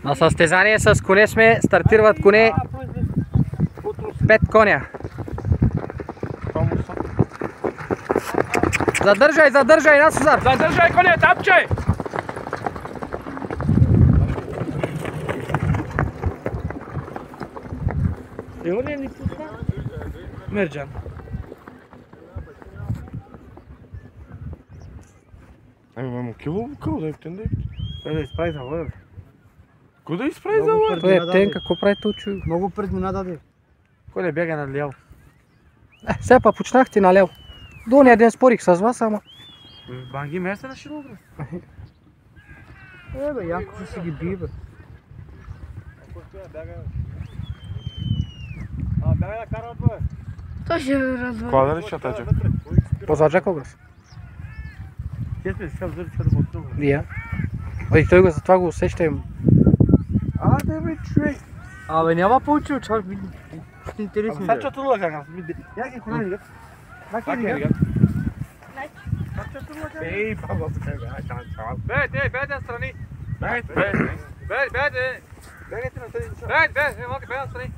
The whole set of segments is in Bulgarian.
На състезание с коне сме, стартират коне 5 коня. Задържай, задържай, Насузар! Задържай коне, тапчай! Ево ли ни пусна? Мерджан. Ами, мамо, кило къл да е птен да е? Да изправи за вода. Ко да изправи за вода? Той е птен, какво прави този човек? Много предмина даде. Кой не бяга наляво? Сега па почнахте наляво. До ония ден спорих с вас, ама... Банги меса на широ, бе. Бе, Янко ще си ги бие, бе. Бяга да карат, бе. То ще развали. Кога да ли чатача? Позаджа когас? Те сме сега взели това да го Вия. И той го затова го усеща им. Аде, бе, човек. Абе, няма получил, чак ми... Ще интересно. Сега чато лъга, как ми... Я ги коня лигат. Как ги лигат? Ей, баба, бе, настрани. Бе, бегайте настрани. Бе, малко, бе, настрани.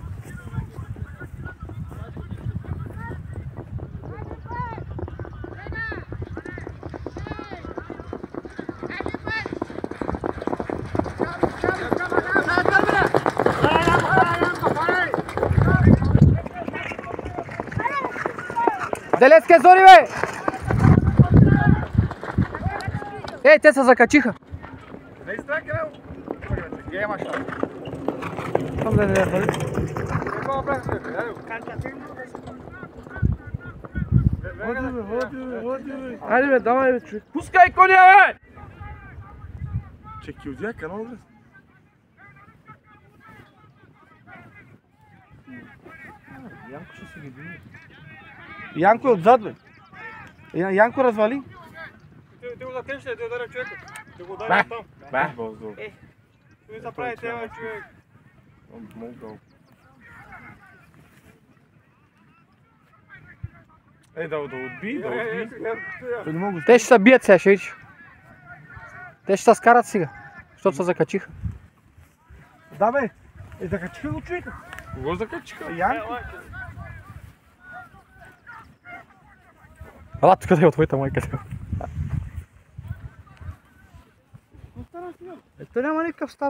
Делецке зори, бе! Ей, те се закачиха. Не изтракай, бе! Гема шо. Там да не бъде. Какво правиш, бе? Води, бе. Айде, бе, давай, бе, човек. Пускай коня, бе! Че килдия канал, бе? Янко ще си ги бие. Янко е отзад, бе. Янко развали. Ти го затеш ли, да ударя човека? Да го ударя там. Бе, въздух. Той се прави тема, човек. Могъл. Ей, да отби, да отби. Те ще се бият сега, ще видиш. Те ще се скарат сега, защото се закачиха. Да, бе. Закачиха го човека. Кого закачиха? Янко. Ала, тук да е от твоята майка. Ето няма никакъв стар.